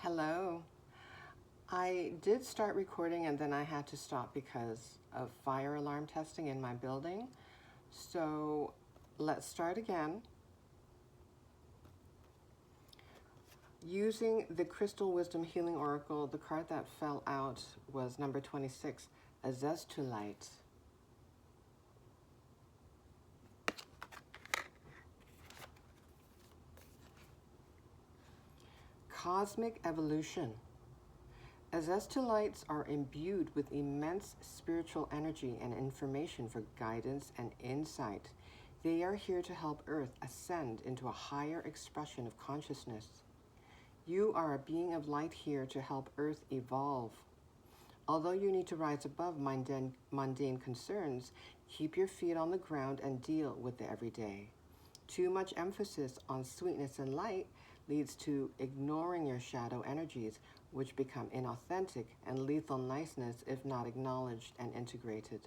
Hello. I did start recording and then I had to stop because of fire alarm testing in my building. So let's start again. Using the Crystal Wisdom Healing Oracle, the card that fell out was number 26, Azeztulite. Cosmic Evolution. Azestulites are imbued with immense spiritual energy and information for guidance and insight. They are here to help Earth ascend into a higher expression of consciousness. You are a being of light here to help Earth evolve. Although you need to rise above mundane concerns, keep your feet on the ground and deal with the everyday. Too much emphasis on sweetness and light leads to ignoring your shadow energies, which become inauthentic and lethal niceness if not acknowledged and integrated.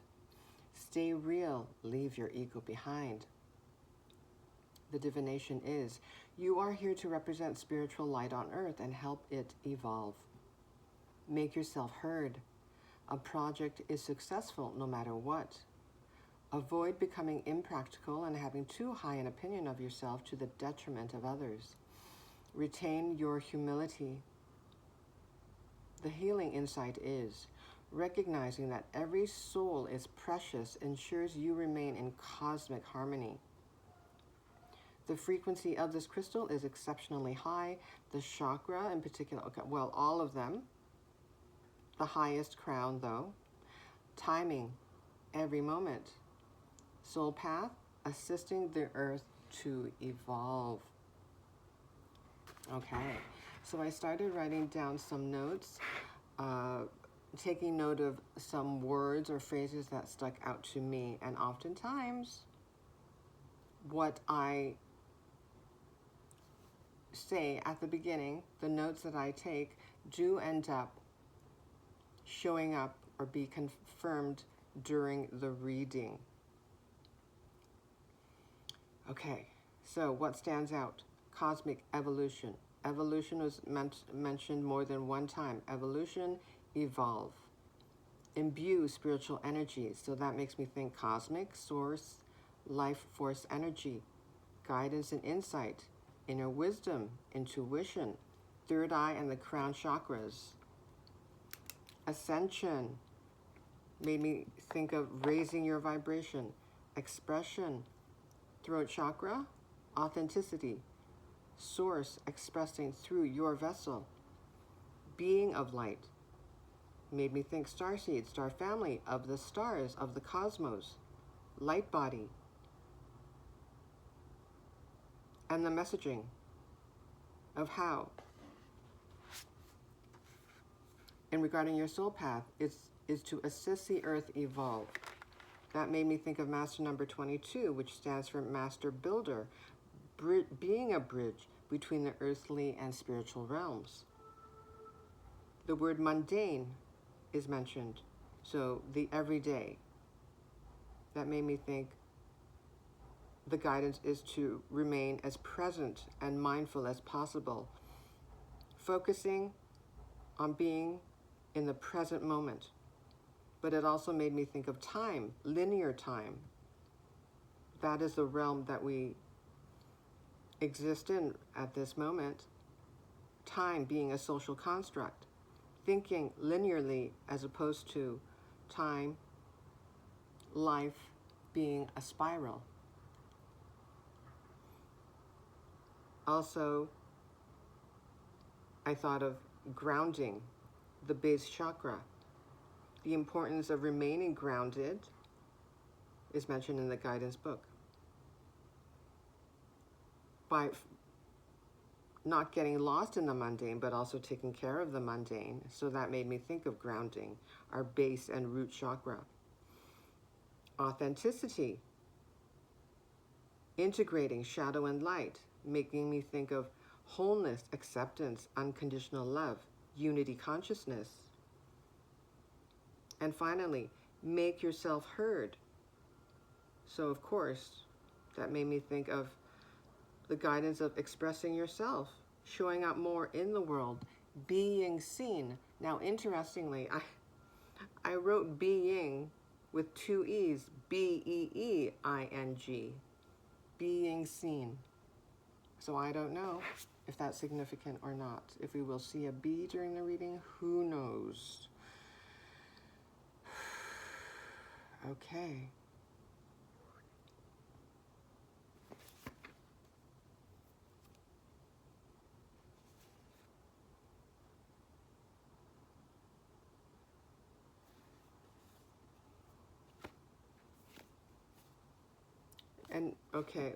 Stay real, leave your ego behind. The divination is, you are here to represent spiritual light on earth and help it evolve. Make yourself heard. A project is successful no matter what. Avoid becoming impractical and having too high an opinion of yourself to the detriment of others. Retain your humility. The healing insight is, recognizing that every soul is precious ensures you remain in cosmic harmony. The frequency of this crystal is exceptionally high. The chakra in particular, well, all of them. The highest crown though. Timing, every moment. Soul path, assisting the earth to evolve. Okay, so I started writing down some notes, taking note of some words or phrases that stuck out to me, and oftentimes what I say at the beginning, the notes that I take, do end up showing up or be confirmed during the reading. Okay, so what stands out? Cosmic evolution. Evolution was mentioned more than one time. Evolution, evolve. Imbue spiritual energy. So that makes me think cosmic, source, life force energy, guidance and insight, inner wisdom, intuition, third eye and the crown chakras. Ascension made me think of raising your vibration. Expression, throat chakra, authenticity, source expressing through your vessel. Being of light made me think starseed, star family, of the stars, of the cosmos, light body. And the messaging of how. And regarding your soul path, is to assist the earth evolve. That made me think of master number 22, which stands for master builder, being a bridge between the earthly and spiritual realms. The word mundane is mentioned, so the everyday. That made me think the guidance is to remain as present and mindful as possible, focusing on being in the present moment. But it also made me think of time, linear time. That is the realm that we exist in at this moment. Time being a social construct. Thinking linearly as opposed to time, life being a spiral. Also, I thought of grounding, the base chakra. The importance of remaining grounded is mentioned in the guidance book. By not getting lost in the mundane, but also taking care of the mundane. So that made me think of grounding, our base and root chakra. Authenticity, integrating shadow and light, making me think of wholeness, acceptance, unconditional love, unity consciousness. And finally, make yourself heard. So of course, that made me think of the guidance of expressing yourself, showing up more in the world, being seen. Now, interestingly, I wrote being with two E's, B-E-E-I-N-G, being seen. So I don't know if that's significant or not. If we will see a B during the reading, who knows? Okay. And okay,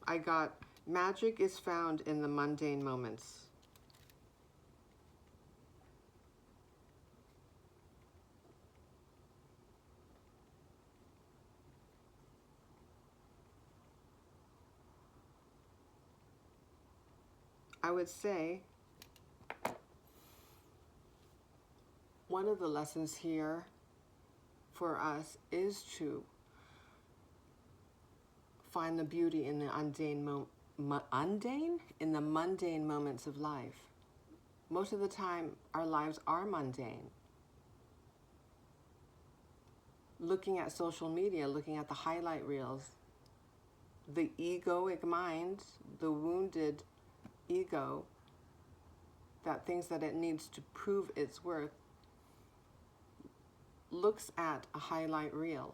I got magic is found in the mundane moments. I would say one of the lessons here for us is to find the beauty in the mundane moments of life. Most of the time, our lives are mundane. Looking at social media, looking at the highlight reels, the egoic mind, the wounded ego, that thinks that it needs to prove its worth, looks at a highlight reel.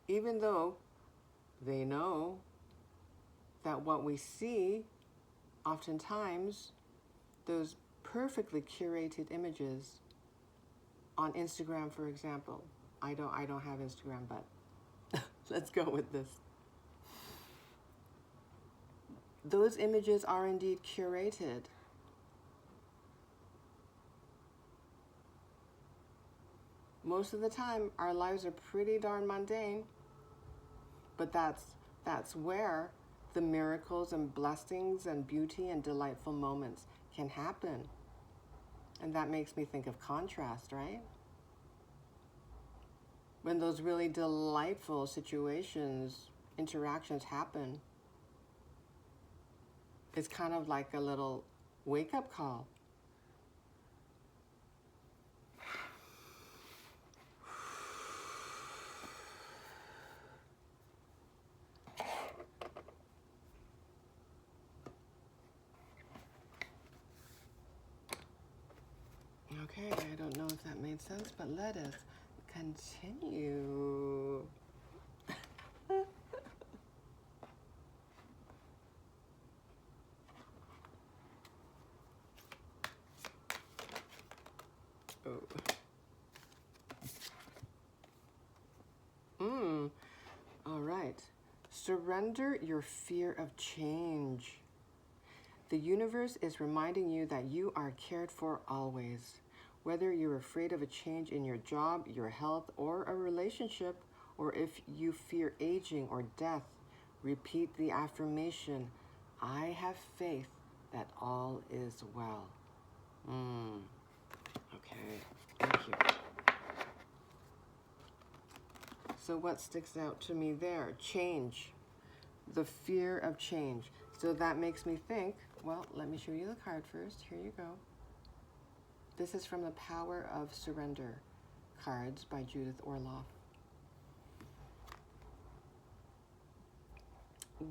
Even though they know that what we see, oftentimes, those perfectly curated images on Instagram, for example. I don't have Instagram, but let's go with this. Those images are indeed curated. Most of the time, our lives are pretty darn mundane, but that's where the miracles and blessings and beauty and delightful moments can happen. And that makes me think of contrast, right? When those really delightful situations, interactions happen, it's kind of like a little wake-up call. Okay, I don't know if that made sense, but let us continue. All right. Surrender your fear of change. The universe is reminding you that you are cared for always. Whether you're afraid of a change in your job, your health, or a relationship, or if you fear aging or death, repeat the affirmation, I have faith that all is well. Okay, thank you. So what sticks out to me there? Change. The fear of change. So that makes me think, well, let me show you the card first. Here you go. This is from the Power of Surrender cards by Judith Orloff.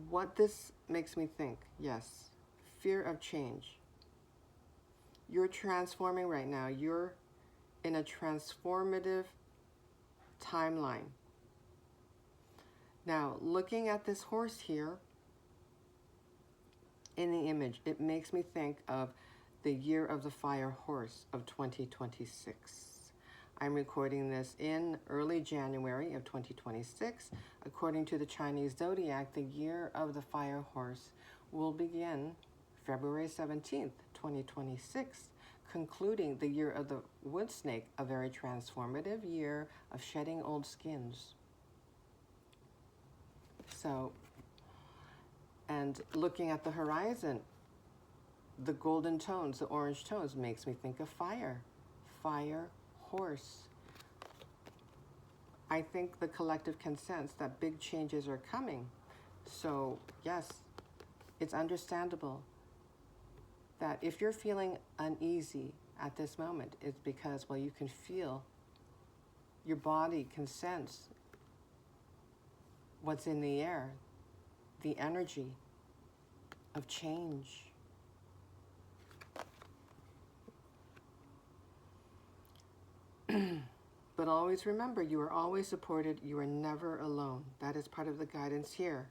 What this makes me think, yes, fear of change. You're transforming right now. You're in a transformative timeline. Now, looking at this horse here in the image, it makes me think of the Year of the Fire Horse of 2026. I'm recording this in early January of 2026. According to the Chinese zodiac, the Year of the Fire Horse will begin February 17th, 2026, concluding the Year of the Wood Snake, a very transformative year of shedding old skins. So, and looking at the horizon, the golden tones, the orange tones, makes me think of fire. Fire, horse. I think the collective can sense that big changes are coming. So, yes, It's understandable that if you're feeling uneasy at this moment, it's because, well, you can feel, your body can sense what's in the air, the energy of change. But always remember, you are always supported. You are never alone. That is part of the guidance here.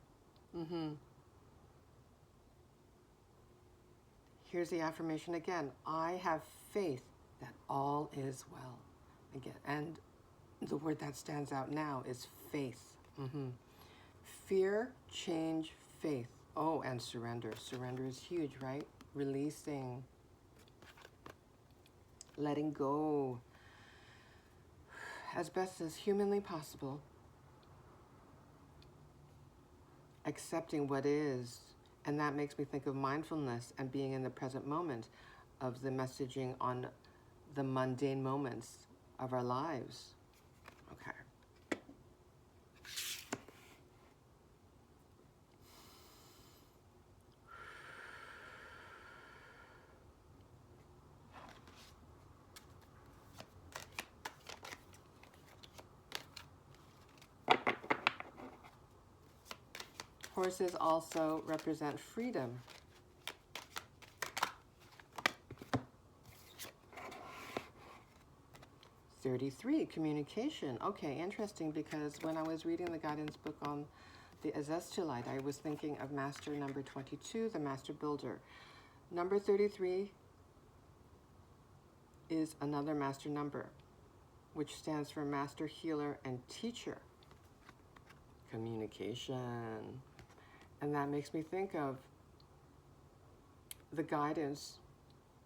Here's the affirmation again. I have faith that all is well. Again, and the word that stands out now is faith. Fear, change, faith. Oh, and surrender. Surrender is huge, right? Releasing, letting go as best as humanly possible, accepting what is. And that makes me think of mindfulness and being in the present moment, of the messaging on the mundane moments of our lives. Okay. Horses also represent freedom. Communication. Okay, interesting, because when I was reading the guidance book on the Azestulite, I was thinking of master number 22, the master builder. Number 33 is another master number, which stands for master healer and teacher. Communication. And that makes me think of the guidance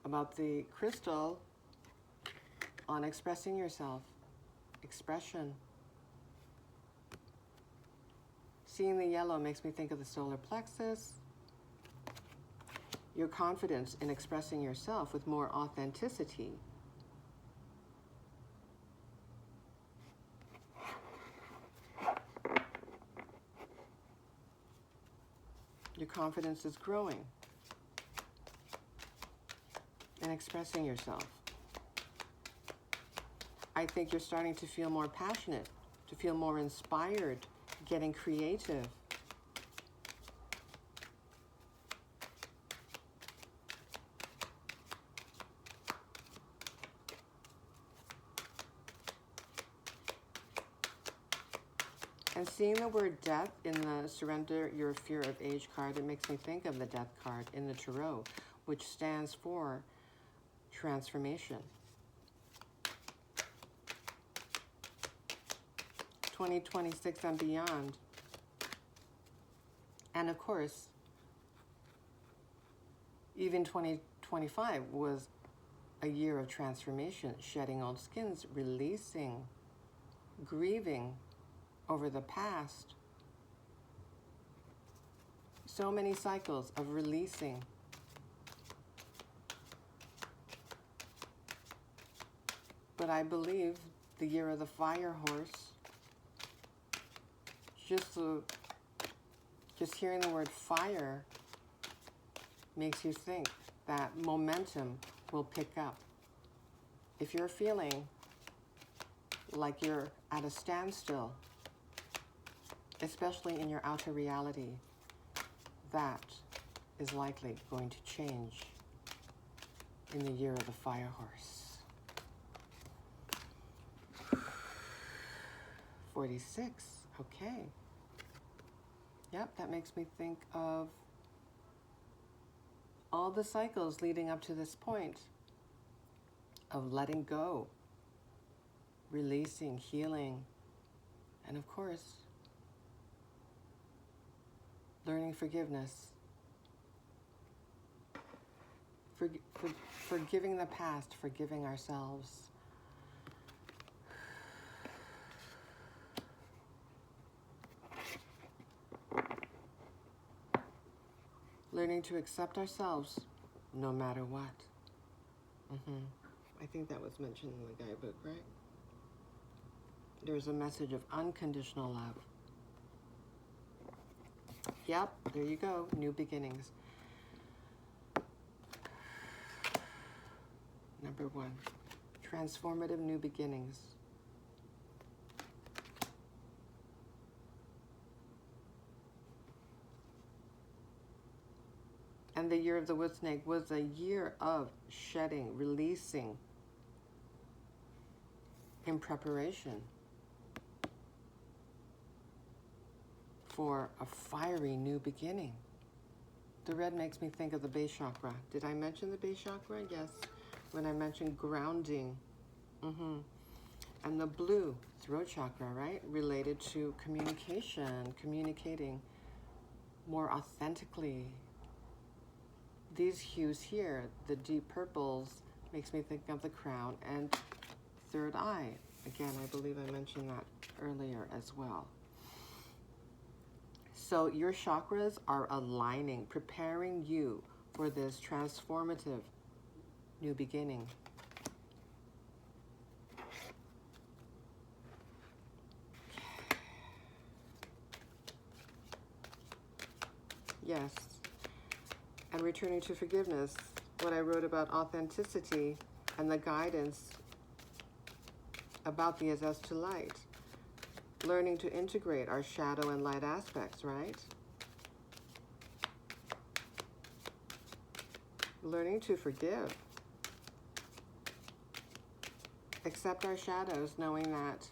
about the crystal on expressing yourself. Expression. Seeing the yellow makes me think of the solar plexus. Your confidence in expressing yourself with more authenticity. Your confidence is growing in expressing yourself. I think you're starting to feel more passionate, to feel more inspired, getting creative. And seeing the word death in the Surrender Your Fear of Age card, it makes me think of the death card in the Tarot, which stands for transformation. 2026 and beyond. And of course, even 2025 was a year of transformation, shedding old skins, releasing, grieving over the past. So many cycles of releasing. But I believe the year of the fire horse, just hearing the word fire makes you think that momentum will pick up. If you're feeling like you're at a standstill, especially in your outer reality, that is likely going to change in the year of the fire horse. 46, okay. Yep, that makes me think of all the cycles leading up to this point of letting go, releasing, healing, and of course, learning forgiveness. Forgiving the past, forgiving ourselves. Learning to accept ourselves no matter what. I think that was mentioned in the guidebook, right? There's a message of unconditional love. Yep, there you go. New beginnings. Number 1, transformative new beginnings. And the year of the wood snake was a year of shedding, releasing, in preparation for a fiery new beginning. The red makes me think of the base chakra. Did I mention the base chakra? Yes, when I mentioned grounding. And the blue, throat chakra, right? Related to communication, communicating more authentically. These hues here, the deep purples, makes me think of the crown and third eye. Again, I believe I mentioned that earlier as well. So your chakras are aligning, preparing you for this transformative new beginning. Yes. And returning to forgiveness, what I wrote about authenticity and the guidance about the as to light. Learning to integrate our shadow and light aspects, right? Learning to forgive. Accept our shadows, knowing that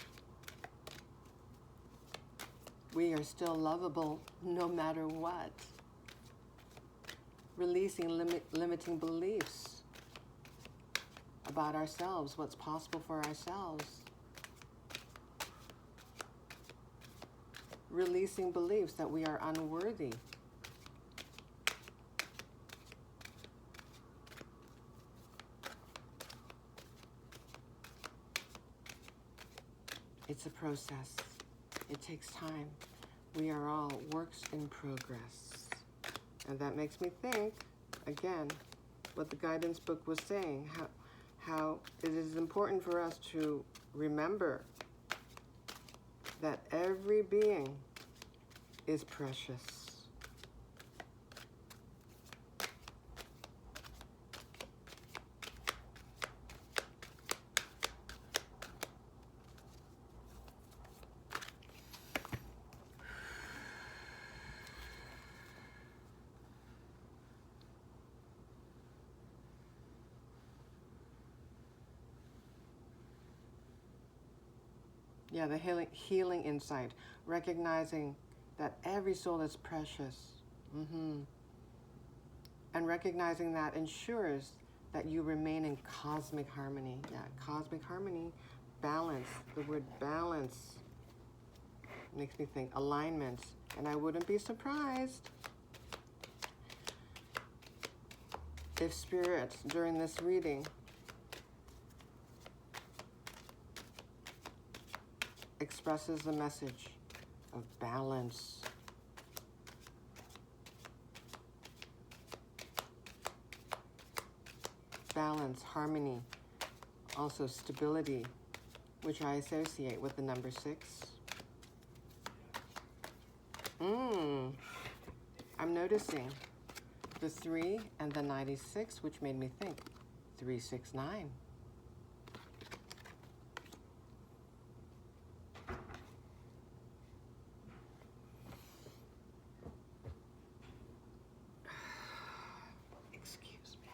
we are still lovable no matter what. Releasing limiting beliefs about ourselves, what's possible for ourselves. Releasing beliefs that we are unworthy. It's a process. It takes time. We are all works in progress. And that makes me think, again, what the guidance book was saying, how it is important for us to remember that every being is precious. Yeah, the healing insight, recognizing that every soul is precious. And recognizing that ensures that you remain in cosmic harmony. Yeah, cosmic harmony, balance. The word balance makes me think alignment. And I wouldn't be surprised if Spirit, during this reading, expresses the message of balance. Balance, harmony, also stability, which I associate with the number 6. I'm noticing the 3 and the 96, which made me think 369. Excuse me.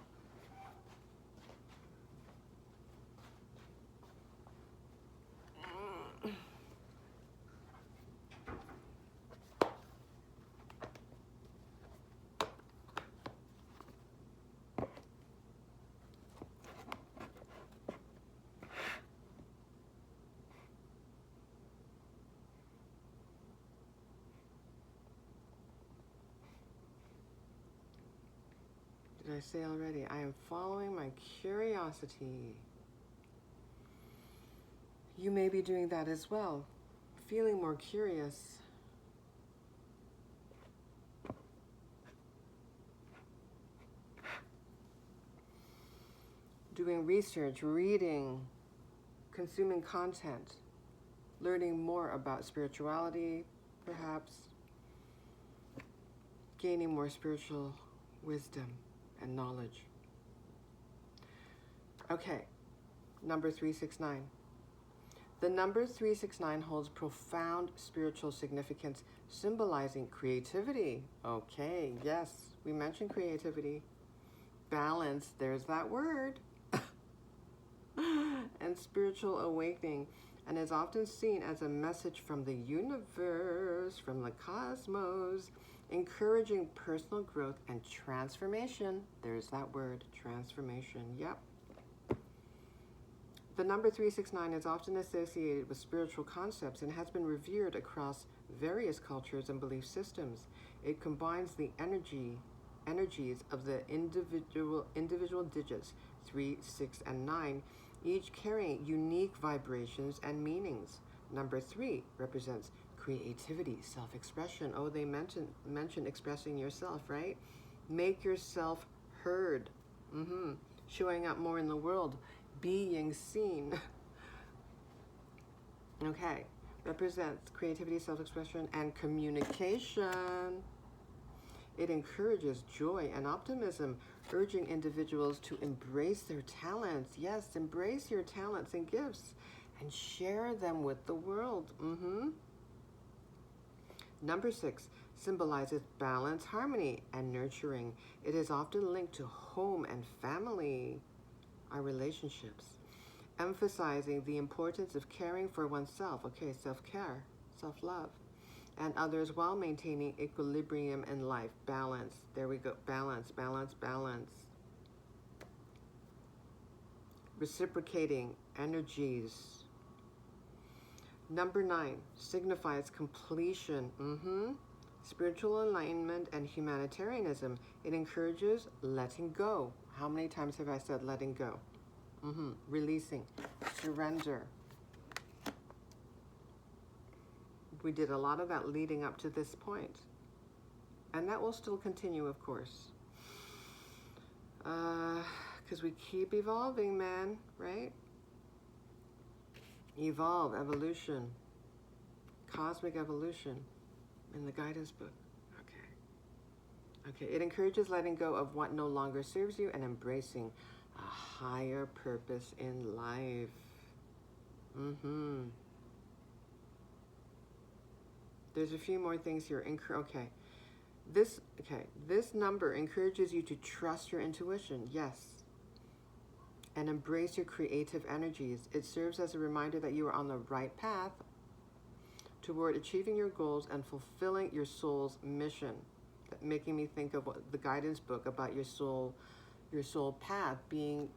Did I say already? I am following my curiosity. You may be doing that as well, feeling more curious. Doing research, reading, consuming content, learning more about spirituality, perhaps. gaining more spiritual wisdom and knowledge. Okay, number 369. The number 369 holds profound spiritual significance, symbolizing creativity. Okay, yes, we mentioned creativity. Balance, there's that word. And spiritual awakening, and is often seen as a message from the universe, from the cosmos, encouraging personal growth and transformation. There's that word, transformation. Yep. The number 369 is often associated with spiritual concepts and has been revered across various cultures and belief systems. It combines the energies of the individual digits 3, 6, and 9, each carrying unique vibrations and meanings. Number 3 represents creativity, self-expression. Oh, they mentioned expressing yourself, right? Make yourself heard. Showing up more in the world, being seen. Okay, represents creativity, self-expression, and communication. It encourages joy and optimism, urging individuals to embrace their talents. Yes, embrace your talents and gifts and share them with the world. Number 6 symbolizes balance, harmony, and nurturing. It is often linked to home and family, our relationships, emphasizing the importance of caring for oneself. Okay, self-care, self-love, and others while maintaining equilibrium in life. Balance. There we go. Balance, balance, balance. Reciprocating energies. Number 9 signifies completion. Spiritual alignment and humanitarianism. It encourages letting go. How many times have I said letting go? Releasing, surrender. We did a lot of that leading up to this point. And that will still continue, of course. Because we keep evolving, man, right? Evolve, evolution, cosmic evolution in the guidance book. Okay, it encourages letting go of what no longer serves you and embracing a higher purpose in life. There's a few more things here. This number encourages you to trust your intuition, yes, and embrace your creative energies. It serves as a reminder that you are on the right path toward achieving your goals and fulfilling your soul's mission. Making me think of what the guidance book about your soul path being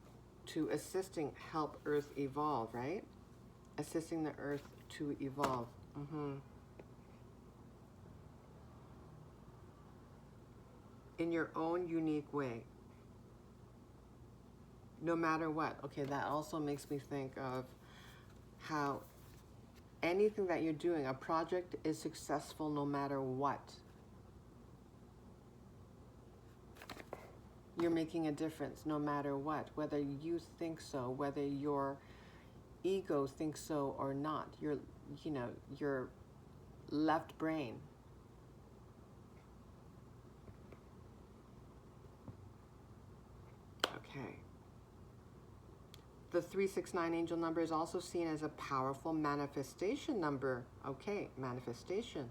to assisting help Earth evolve, right? Assisting the Earth to evolve. In your own unique way. No matter what. Okay, that also makes me think of how anything that you're doing, a project is successful no matter what. You're making a difference no matter what, whether you think so, whether your ego thinks so or not, your left brain. Okay. The 369 angel number is also seen as a powerful manifestation number. Okay, manifestation.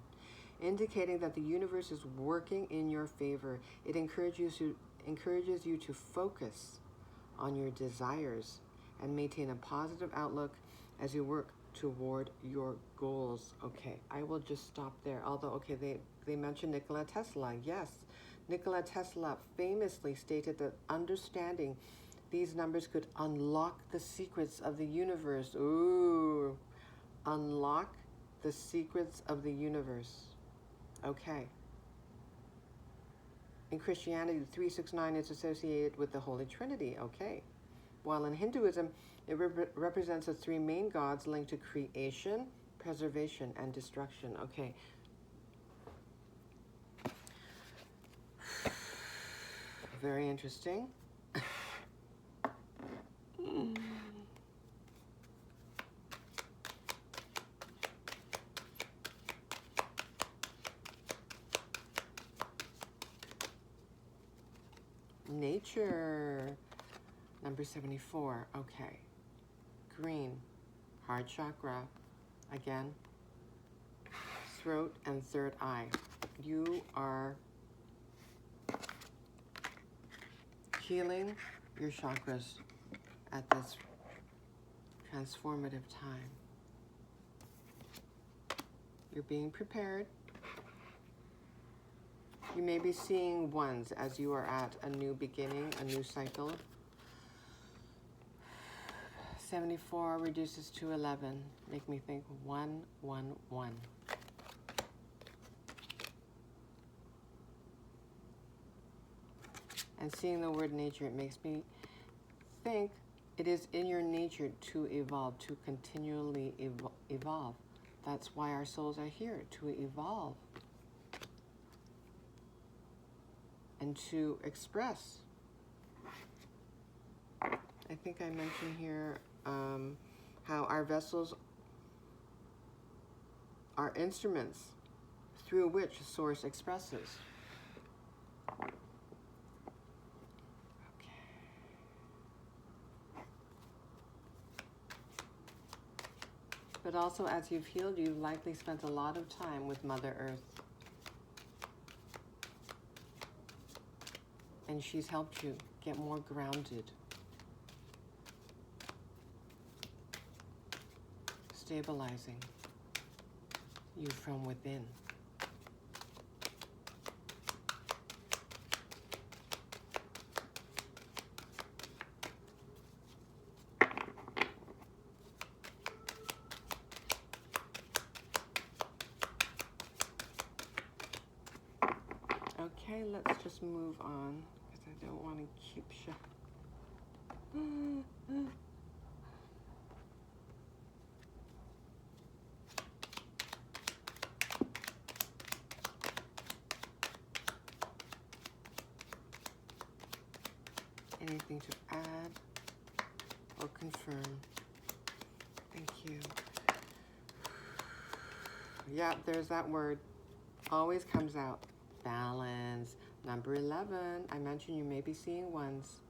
Indicating that the universe is working in your favor. It encourages you to focus on your desires and maintain a positive outlook as you work toward your goals. Okay, I will just stop there. Although, okay, they mentioned Nikola Tesla. Yes, Nikola Tesla famously stated that understanding these numbers could unlock the secrets of the universe. Ooh, unlock the secrets of the universe. Okay. In Christianity, 369 is associated with the Holy Trinity. Okay. While in Hinduism, it represents the three main gods linked to creation, preservation, and destruction. Okay. Very interesting. Nature. Number 74. Okay. Green. Heart chakra. Again. Throat and third eye. You are healing your chakras at this transformative time. You're being prepared. You may be seeing ones as you are at a new beginning, a new cycle. 74 reduces to 11. Make me think 1, 1, 1. And seeing the word nature, it makes me think it is in your nature to evolve, to continually evolve. That's why our souls are here, to evolve and to express. I think I mentioned here how our vessels are instruments through which Source expresses. But also, as you've healed, you've likely spent a lot of time with Mother Earth. And she's helped you get more grounded, stabilizing you from within. Okay, let's just move on because I don't want to keep anything to add or confirm. Thank you. Yeah, there's that word. Always comes out. Balance. Number 11. I mentioned you may be seeing ones.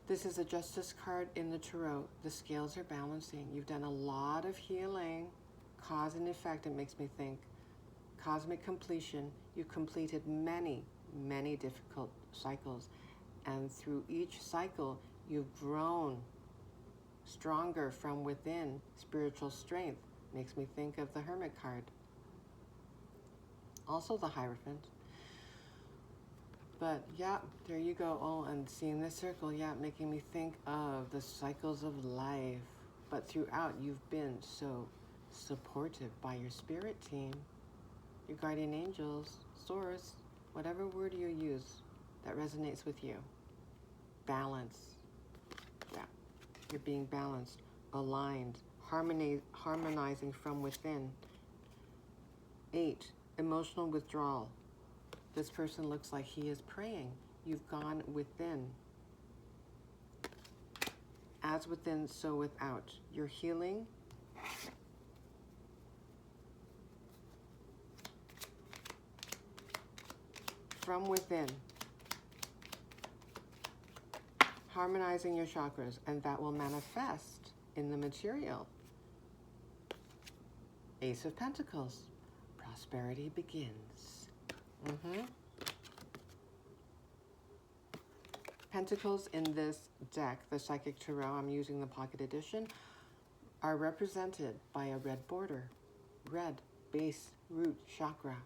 This is a Justice card in the Tarot. The scales are balancing. You've done a lot of healing. Cause and effect, it makes me think. Cosmic completion. You completed many, many difficult cycles. And through each cycle, you've grown stronger from within. Spiritual strength makes me think of the Hermit card. Also the Hierophant. But yeah, there you go. Oh, and seeing this circle, yeah, making me think of the cycles of life. But throughout, you've been so supportive by your spirit team, your guardian angels, Source, whatever word you use that resonates with you. Balance. Yeah, you're being balanced, aligned, harmonizing from within. 8, emotional withdrawal. This person looks like he is praying. You've gone within. As within, so without. You're healing. From within. Harmonizing your chakras, and that will manifest in the material. Ace of Pentacles. Prosperity begins. Pentacles in this deck, the Psychic Tarot, I'm using the Pocket Edition, are represented by a red border. Red, base, root, chakra.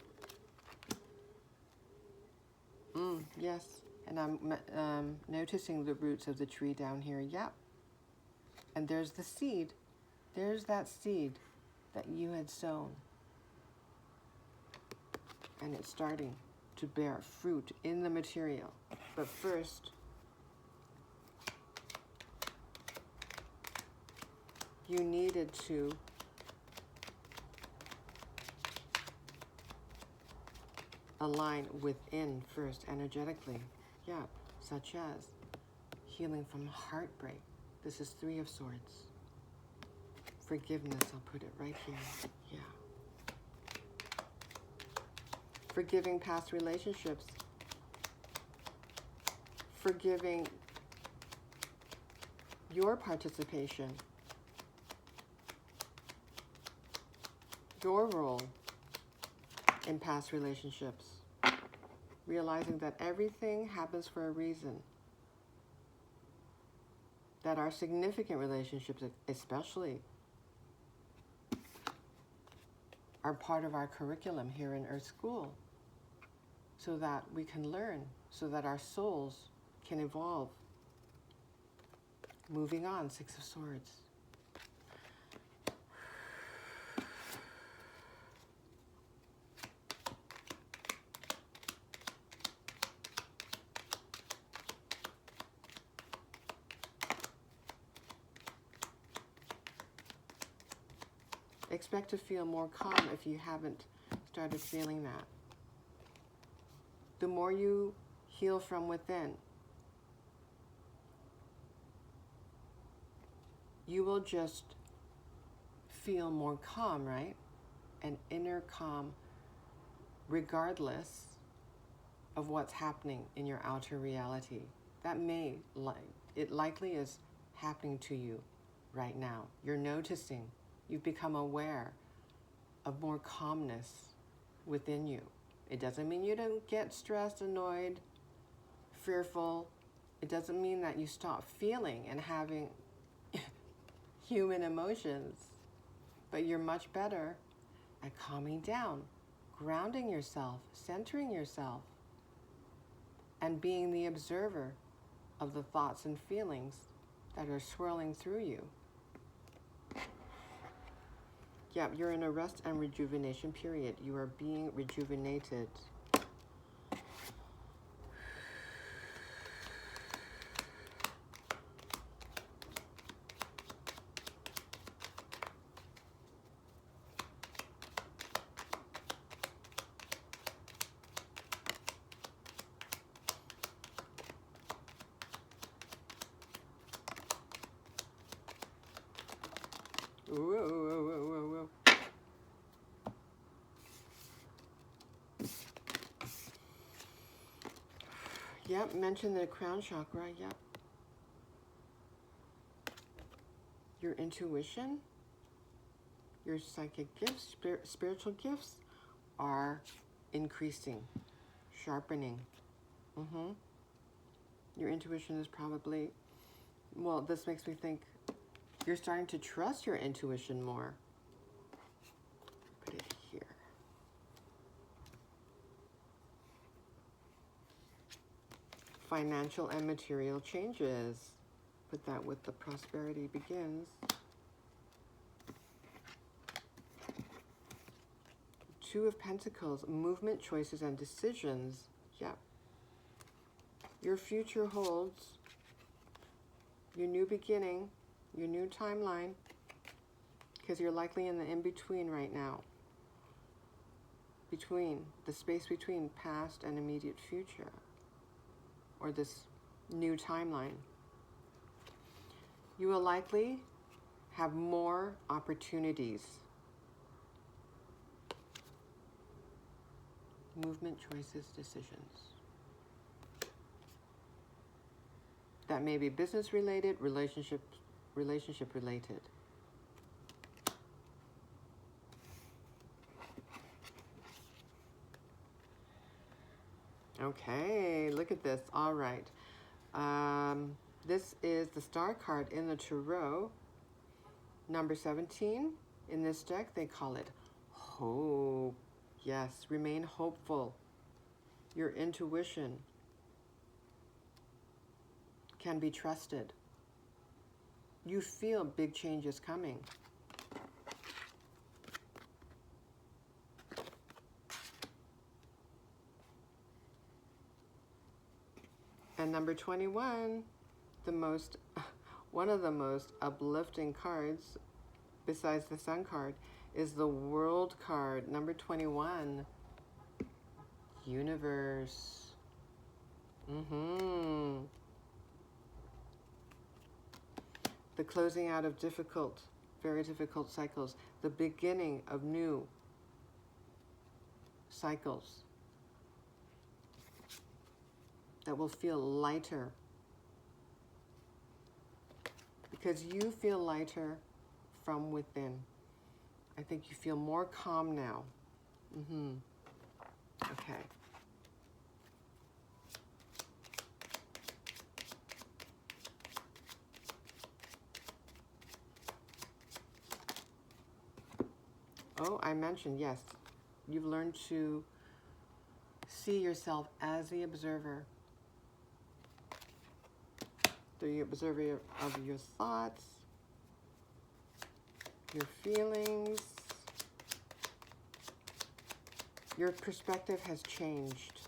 Yes, and I'm noticing the roots of the tree down here. Yep. And there's the seed. There's that seed that you had sown. And it's starting to bear fruit in the material. But first, you needed to align within first energetically. Yeah, such as healing from heartbreak. This is 3 of Swords. Forgiveness, I'll put it right here. Yeah. Forgiving past relationships. forgiving your participation, your role in past relationships, realizing that everything happens for a reason, that our significant relationships especially are part of our curriculum here in Earth School, so that we can learn, so that our souls can evolve. Moving on, Six of Swords. Expect to feel more calm if you haven't started feeling that. The more you heal from within, you will just feel more calm, right? An inner calm, regardless of what's happening in your outer reality. That it likely is happening to you right now. You're noticing. You've become aware of more calmness within you. It doesn't mean you don't get stressed, annoyed, fearful. It doesn't mean that you stop feeling and having human emotions. But you're much better at calming down, grounding yourself, centering yourself, and being the observer of the thoughts and feelings that are swirling through you. Yeah, you're in a rest and rejuvenation period. You are being rejuvenated. Whoa. Yep, mention the crown chakra, yep. Your intuition, your psychic gifts, spiritual gifts are increasing, sharpening. Your intuition is probably, well, this makes me think you're starting to trust your intuition more. Put it here. Financial and material changes. Put that with the prosperity begins. Two of Pentacles, movement, choices, and decisions. Yep. Your future holds your new beginning, your new timeline, because you're likely in the in-between right now. Between, the space between past and immediate future, or this new timeline. You will likely have more opportunities. Movement, choices, decisions. That may be business related, relationship related. Okay, look at this. All right. This is the star card in the tarot. Number 17 in this deck, they call it hope. Yes, remain hopeful. Your intuition can be trusted. You feel big changes coming. And number 21, one of the most uplifting cards, besides the Sun card, is the World card. Number 21, Universe. The closing out of very difficult cycles. The beginning of new cycles. that will feel lighter. Because you feel lighter from within. I think you feel more calm now. Okay. Oh, I mentioned, yes, you've learned to see yourself as the observer. The observer of your thoughts, your feelings. Your perspective has changed.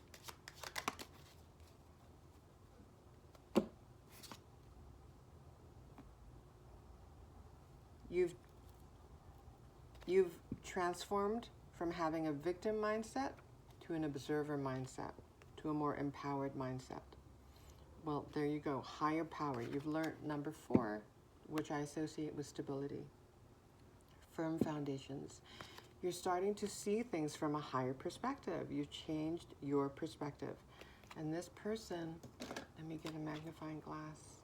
You've transformed from having a victim mindset to an observer mindset, to a more empowered mindset. Well, there you go, higher power. You've learned number 4, which I associate with stability. Firm foundations. You're starting to see things from a higher perspective. You've changed your perspective. And this person, let me get a magnifying glass.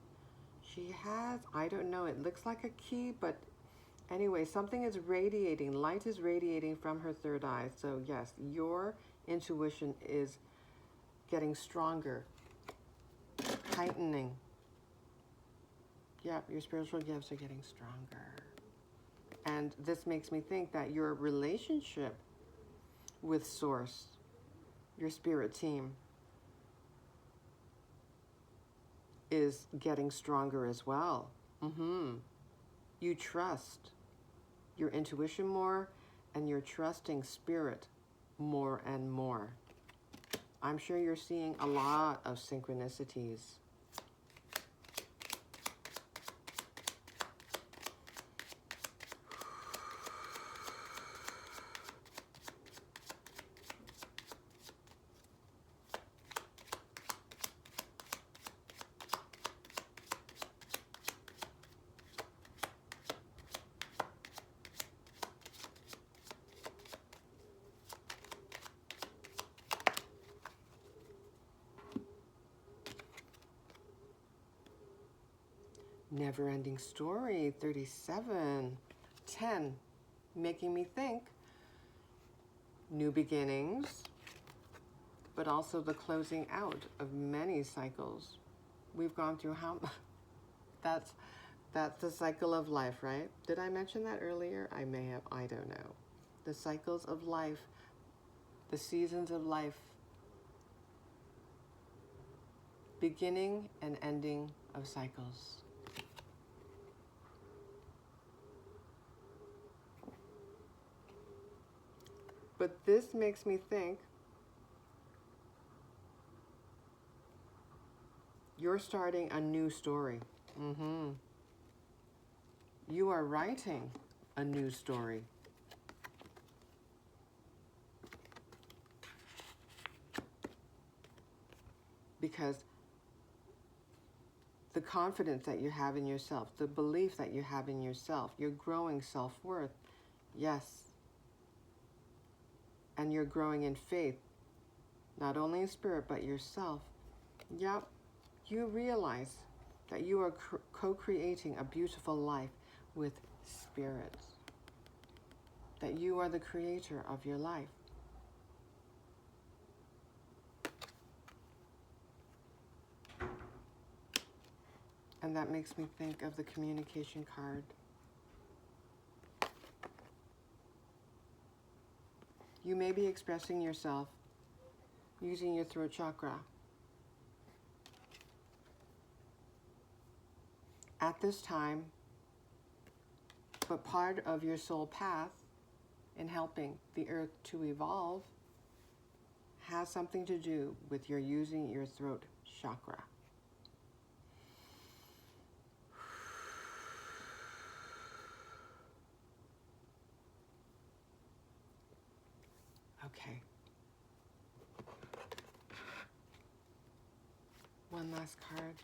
She has, I don't know, it looks like a key, but anyway, something is radiating. Light is radiating from her third eye. So yes, your intuition is getting stronger, heightening. Yep, your spiritual gifts are getting stronger. And this makes me think that your relationship with Source, your spirit team, is getting stronger as well. You trust your intuition more, and you're trusting spirit more and more. I'm sure you're seeing a lot of synchronicities. Never-ending story, 37, 10, making me think new beginnings, but also the closing out of many cycles. We've gone through how, that's the cycle of life, right? Did I mention that earlier? I may have, I don't know. The cycles of life, the seasons of life, beginning and ending of cycles. But this makes me think you're starting a new story. You are writing a new story. Because the confidence that you have in yourself, the belief that you have in yourself, your growing self-worth, yes. And you're growing in faith, not only in spirit, but yourself. Yep, you realize that you are co-creating a beautiful life with spirit. That you are the creator of your life. And that makes me think of the communication card. You may be expressing yourself using your throat chakra. At this time, but part of your soul path in helping the earth to evolve has something to do with your using your throat chakra. Okay. One last card.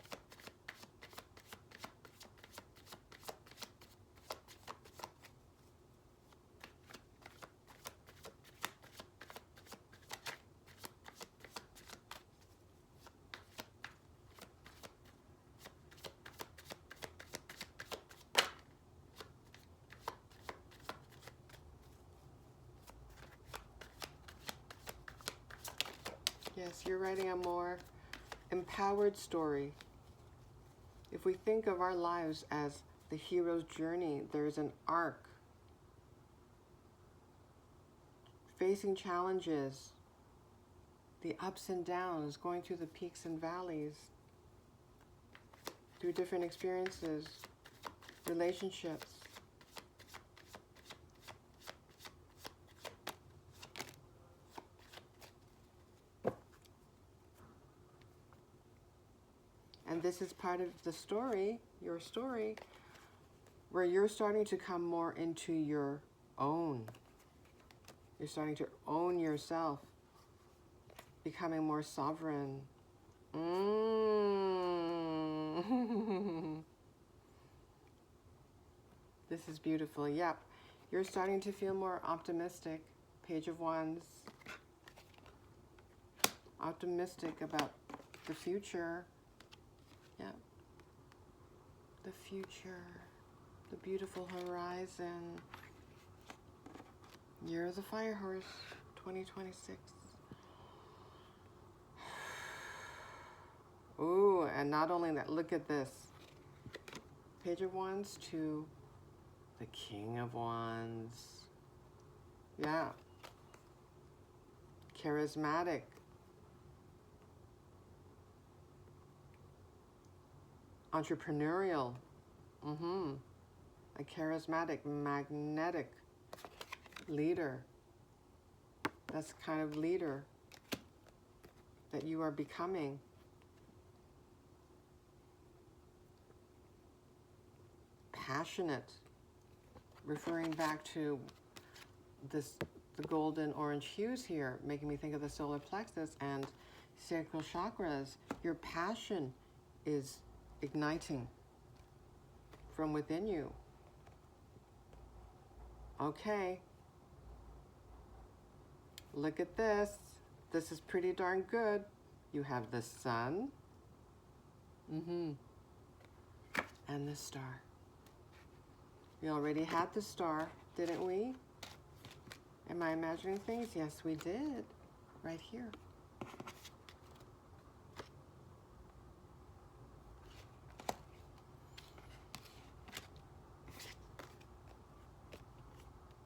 Yes, you're writing a more empowered story. If we think of our lives as the hero's journey, there's an arc. Facing challenges, the ups and downs, going through the peaks and valleys, through different experiences, relationships. And this is part of the story, your story, where you're starting to come more into your own. You're starting to own yourself, becoming more sovereign. This is beautiful. Yep. You're starting to feel more optimistic. Page of Wands. Optimistic about the future. Yep. The future. The beautiful horizon. Year of the Fire Horse, 2026. Ooh, and not only that, look at this. Page of Wands to the King of Wands. Yeah. Charismatic. Entrepreneurial. A charismatic, magnetic leader. That's the kind of leader that you are becoming. Passionate, referring back to the golden orange hues here, making me think of the solar plexus and sacral chakras. Your passion is igniting from within you. Okay. Look at this. This is pretty darn good. You have the sun. And the star. We already had the star, didn't we? Am I imagining things? Yes, we did. Right here.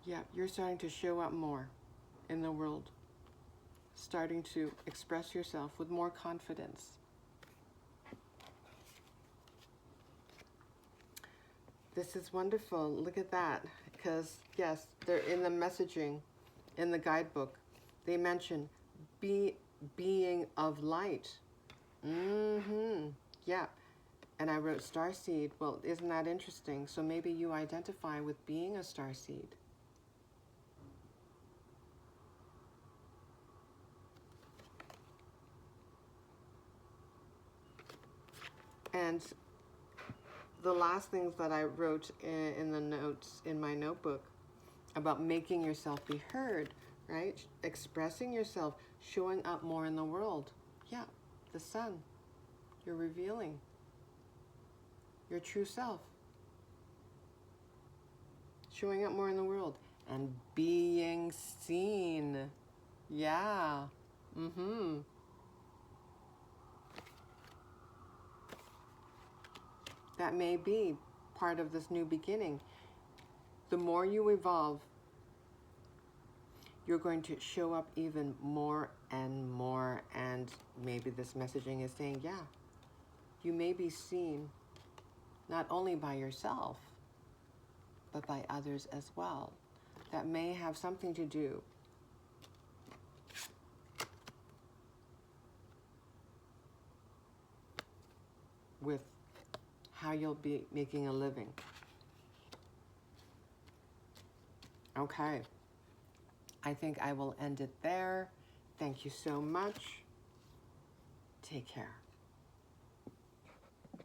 Yeah, you're starting to show up more in the world. Starting to express yourself with more confidence. This is wonderful. Look at that. Because, yes, they're in the messaging, in the guidebook. They mention being of light. Yeah. And I wrote starseed. Well, isn't that interesting? So maybe you identify with being a starseed. And the last things that I wrote in the notes in my notebook about making yourself be heard, right? Expressing yourself, showing up more in the world. Yeah, the sun. You're revealing your true self. Showing up more in the world and being seen. Yeah. That may be part of this new beginning. The more you evolve, you're going to show up even more and more. And maybe this messaging is saying, yeah, you may be seen not only by yourself, but by others as well. That may have something to do with how you'll be making a living. Okay. I think I will end it there. Thank you so much. Take care.